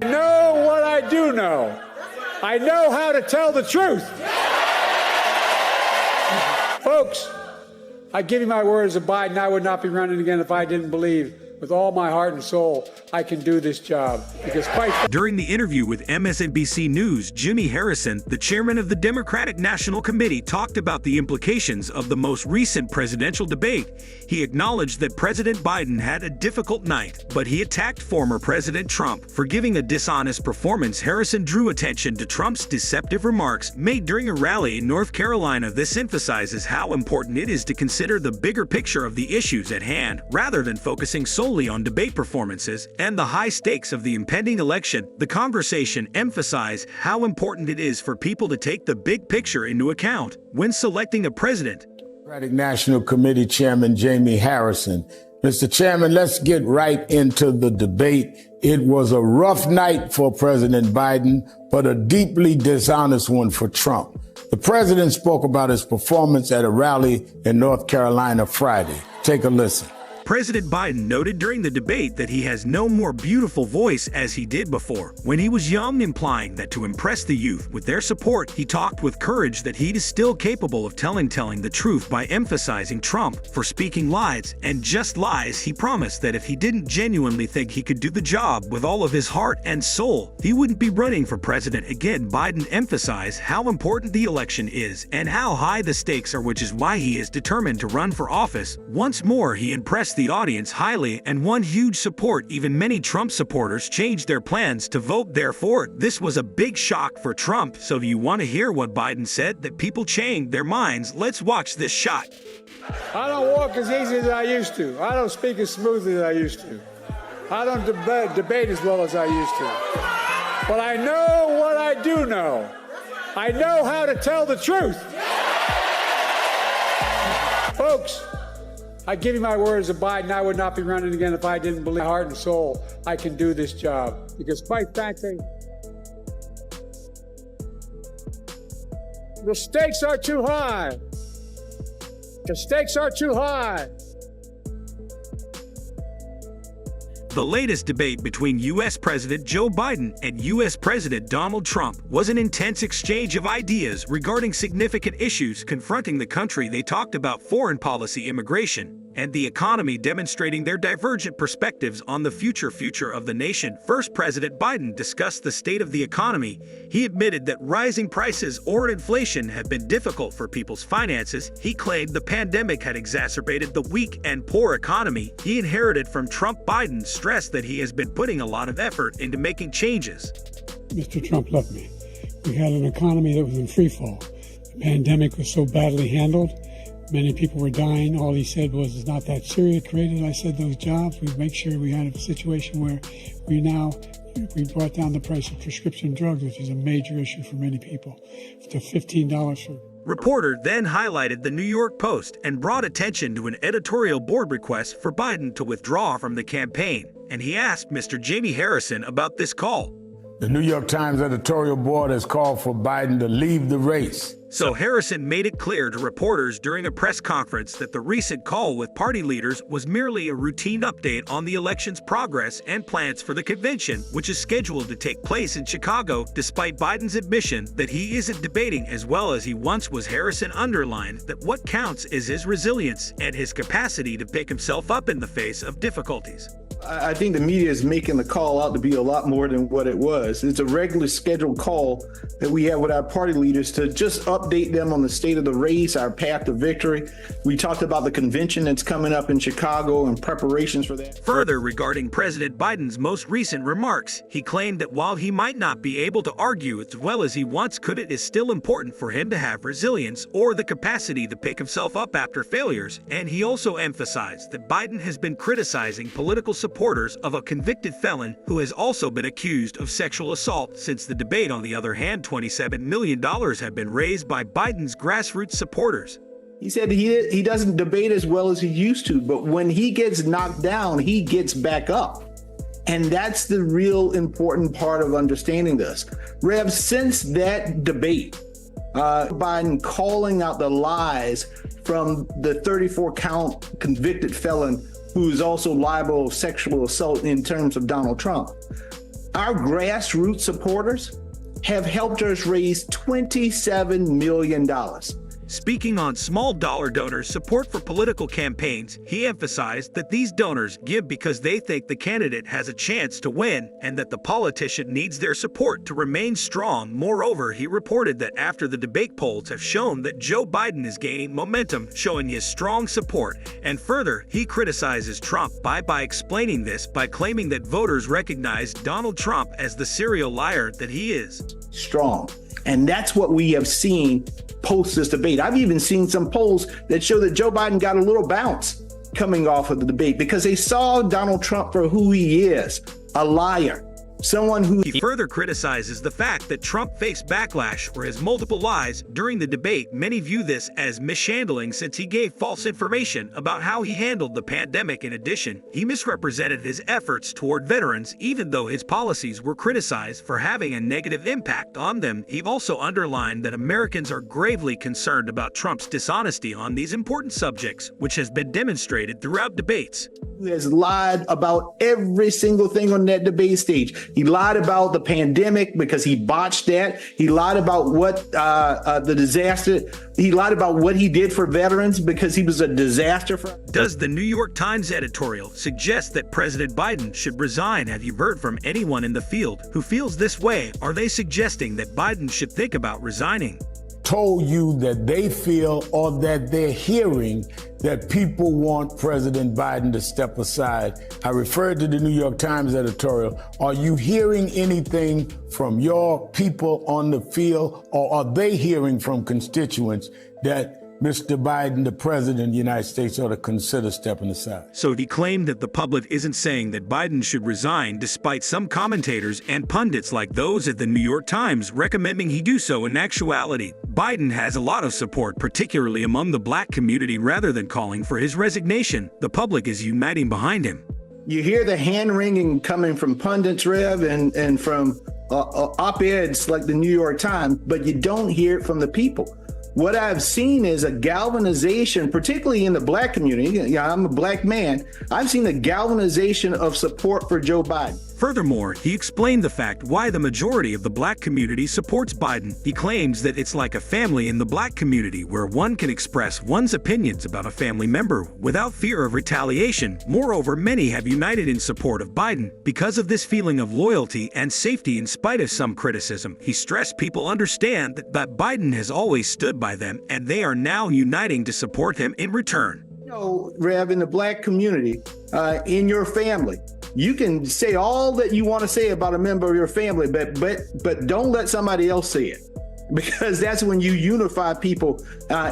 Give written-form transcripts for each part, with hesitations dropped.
I know what I do know. I know how to tell the truth. Folks, I give you my word as a Biden, I would not be running again if I didn't believe with all my heart and soul I can do this job. Because during the interview with MSNBC News, Jimmy Harrison, the chairman of the Democratic National Committee, talked about the implications of the most recent presidential debate. He acknowledged that President Biden had a difficult night, but he attacked former President Trump for giving a dishonest performance. Harrison drew attention to Trump's deceptive remarks made during a rally in North Carolina. This emphasizes how important it is to consider the bigger picture of the issues at hand, rather than focusing solely on debate performances and the high stakes of the impending election. The conversation emphasized how important it is for people to take the big picture into account when selecting a president. Democratic National Committee Chairman Jamie Harrison. Mr. Chairman, let's get right into the debate. It was a rough night for President Biden, but a deeply dishonest one for Trump. The president spoke about his performance at a rally in North Carolina Friday. Take a listen. President Biden noted during the debate that he has no more beautiful voice as he did before when he was young, implying that to impress the youth with their support, he talked with courage that he is still capable of telling the truth by emphasizing Trump for speaking lies and just lies. He promised that if he didn't genuinely think he could do the job with all of his heart and soul, he wouldn't be running for president again. Biden emphasized how important the election is and how high the stakes are, which is why he is determined to run for office. Once more, he impressed the audience highly and won huge support. Even many Trump supporters changed their plans to vote therefore. This was a big shock for Trump. So do you want to hear what Biden said that people changed their minds? Let's watch this shot. I don't walk as easy as I used to. I don't speak as smoothly as I used to. I don't debate as well as I used to. But I know what I do know. I know how to tell the truth. Folks, I give you my word as a Biden, I would not be running again if I didn't believe in my heart and soul I can do this job. Because quite frankly, the stakes are too high. The stakes are too high. The latest debate between U.S. President Joe Biden and U.S. President Donald Trump was an intense exchange of ideas regarding significant issues confronting the country. They talked about foreign policy, immigration, and the economy, demonstrating their divergent perspectives on the future of the nation. First, President Biden discussed the state of the economy. He admitted that rising prices or inflation have been difficult for people's finances. He claimed the pandemic had exacerbated the weak and poor economy he inherited from Trump. Biden stressed that he has been putting a lot of effort into making changes. Mr. Trump left me. We had an economy that was in free fall. The pandemic was so badly handled. Many people were dying. All he said was, it's not that serious. Created, I said, those jobs. We make sure we had a situation where we brought down the price of prescription drugs, which is a major issue for many people, to $15 for. Reporter then highlighted the New York Post and brought attention to an editorial board request for Biden to withdraw from the campaign. And he asked Mr. Jamie Harrison about this call. The New York Times editorial board has called for Biden to leave the race. So Harrison made it clear to reporters during a press conference that the recent call with party leaders was merely a routine update on the election's progress and plans for the convention, which is scheduled to take place in Chicago. Despite Biden's admission that he isn't debating as well as he once was, Harrison underlined that what counts is his resilience and his capacity to pick himself up in the face of difficulties. I think the media is making the call out to be a lot more than what it was. It's a regular scheduled call that we have with our party leaders to just update them on the state of the race, our path to victory. We talked about the convention that's coming up in Chicago and preparations for that. Further, regarding President Biden's most recent remarks, he claimed that while he might not be able to argue as well as he once could, it is still important for him to have resilience or the capacity to pick himself up after failures. And he also emphasized that Biden has been criticizing political supporters of a convicted felon who has also been accused of sexual assault. Since the debate, on the other hand, $27 million have been raised by Biden's grassroots supporters. He said he doesn't debate as well as he used to, but when he gets knocked down, he gets back up. And that's the real important part of understanding this. Rev, since that debate, Biden calling out the lies from the 34-count convicted felon who is also liable of sexual assault in terms of Donald Trump. our grassroots supporters have helped us raise $27 million. Speaking on small dollar donors' support for political campaigns, he emphasized that these donors give because they think the candidate has a chance to win and that the politician needs their support to remain strong. Moreover, he reported that after the debate polls have shown that Joe Biden is gaining momentum, showing his strong support. And further, he criticizes Trump by explaining this by claiming that voters recognize Donald Trump as the serial liar that he is. Strong. And that's what we have seen post this debate. I've even seen some polls that show that Joe Biden got a little bounce coming off of the debate because they saw Donald Trump for who he is, a liar. Someone who He further criticizes the fact that Trump faced backlash for his multiple lies during the debate. Many view this as mishandling since he gave false information about how he handled the pandemic. In addition, he misrepresented his efforts toward veterans even though his policies were criticized for having a negative impact on them. He also underlined that Americans are gravely concerned about Trump's dishonesty on these important subjects, which has been demonstrated throughout debates. has lied about every single thing on that debate stage. He lied about the pandemic because he botched that. He lied about what the disaster. He lied about what he did for veterans because he was a disaster for. Does the New York Times editorial suggest that President Biden should resign? Have you heard from anyone in the field who feels this way? Are they suggesting that Biden should think about resigning? Told you that they feel or that they're hearing that people want President Biden to step aside. I referred to the New York Times editorial. Are you hearing anything from your people on the field, or are they hearing from constituents that Mr. Biden, the president of the United States, ought to consider stepping aside? So he claimed that the public isn't saying that Biden should resign, despite some commentators and pundits like those at the New York Times recommending he do so. In actuality, Biden has a lot of support, particularly among the black community. Rather than calling for his resignation, the public is uniting behind him. You hear the hand-wringing coming from pundits, Rev, and from op-eds like the New York Times, but you don't hear it from the people. What I've seen is a galvanization, particularly in the black community. Yeah, I'm a black man. I've seen a galvanization of support for Joe Biden. Furthermore, he explained the fact why the majority of the black community supports Biden. He claims that it's like a family in the black community where one can express one's opinions about a family member without fear of retaliation. Moreover, many have united in support of Biden because of this feeling of loyalty and safety in spite of some criticism. He stressed people understand that Biden has always stood by them and they are now uniting to support him in return. You know, Rev, in the black community, in your family, you can say all that you want to say about a member of your family, but don't let somebody else say it, because that's when you unify people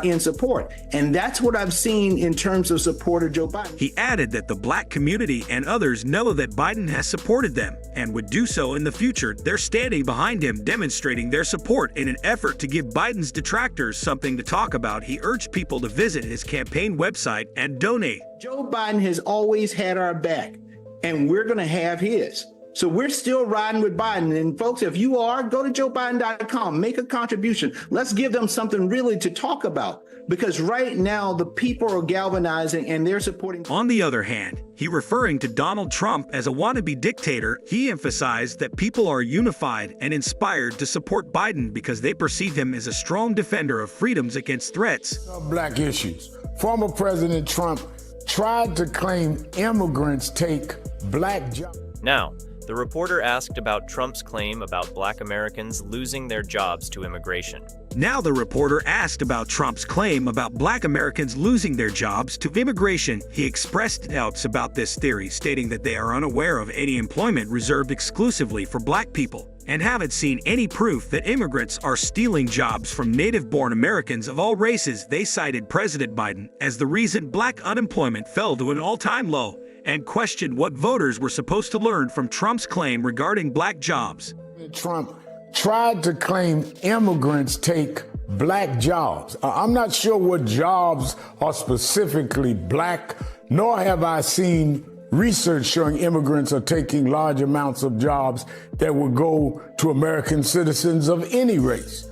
in support. And that's what I've seen in terms of support of Joe Biden. He added that the black community and others know that Biden has supported them and would do so in the future. They're standing behind him, demonstrating their support in an effort to give Biden's detractors something to talk about. He urged people to visit his campaign website and donate. Joe Biden has always had our back, and we're going to have his. So we're still riding with Biden. And folks, if you are, go to joebiden.com, make a contribution. Let's give them something really to talk about, because right now the people are galvanizing and they're supporting. On the other hand, he referring to Donald Trump as a wannabe dictator, he emphasized that people are unified and inspired to support Biden because they perceive him as a strong defender of freedoms against threats. Black issues. Former President Trump tried to claim immigrants take black jobs. Now, the reporter asked about Trump's claim about black Americans losing their jobs to immigration. Now the reporter asked about Trump's claim about black Americans losing their jobs to immigration. He expressed doubts about this theory, stating that they are unaware of any employment reserved exclusively for black people and haven't seen any proof that immigrants are stealing jobs from native-born Americans of all races. They cited President Biden as the reason black unemployment fell to an all-time low and questioned what voters were supposed to learn from Trump's claim regarding black jobs. Trump tried to claim immigrants take black jobs. I'm not sure what jobs are specifically black, nor have I seen research showing immigrants are taking large amounts of jobs that would go to American citizens of any race.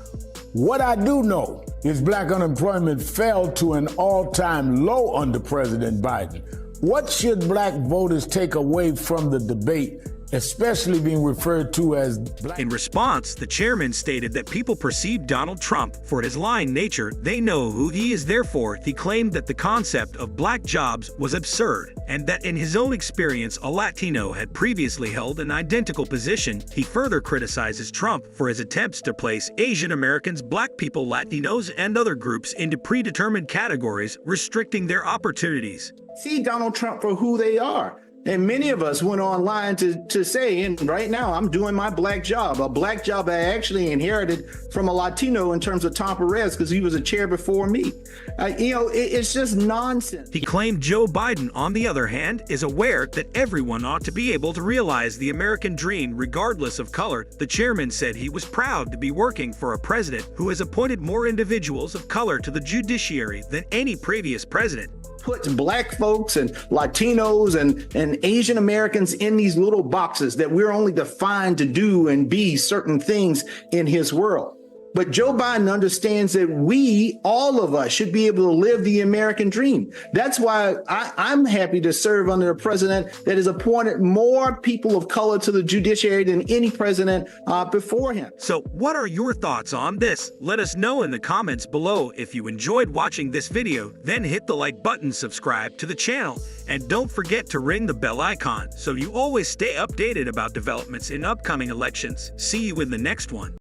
What I do know is black unemployment fell to an all-time low under President Biden. What should black voters take away from the debate especially being referred to as black. In response, the chairman stated that people perceive Donald Trump for his lying nature. They know who he is. Therefore, he claimed that the concept of black jobs was absurd, and that in his own experience, a Latino had previously held an identical position. He further criticizes Trump for his attempts to place Asian Americans, black people, Latinos, and other groups into predetermined categories, restricting their opportunities. See Donald Trump for who they are. And many of us went online to say, and right now I'm doing my black job, a black job I actually inherited from a Latino in terms of Tom Perez because he was a chair before me. It's just nonsense. He claimed Joe Biden, on the other hand, is aware that everyone ought to be able to realize the American dream regardless of color. The chairman said he was proud to be working for a president who has appointed more individuals of color to the judiciary than any previous president. Puts black folks and Latinos and Asian Americans in these little boxes that we're only defined to do and be certain things in his world. But Joe Biden understands that we, all of us, should be able to live the American dream. That's why I'm happy to serve under a president that has appointed more people of color to the judiciary than any president before him. So what are your thoughts on this? Let us know in the comments below. If you enjoyed watching this video, then hit the like button, subscribe to the channel, and don't forget to ring the bell icon so you always stay updated about developments in upcoming elections. See you in the next one.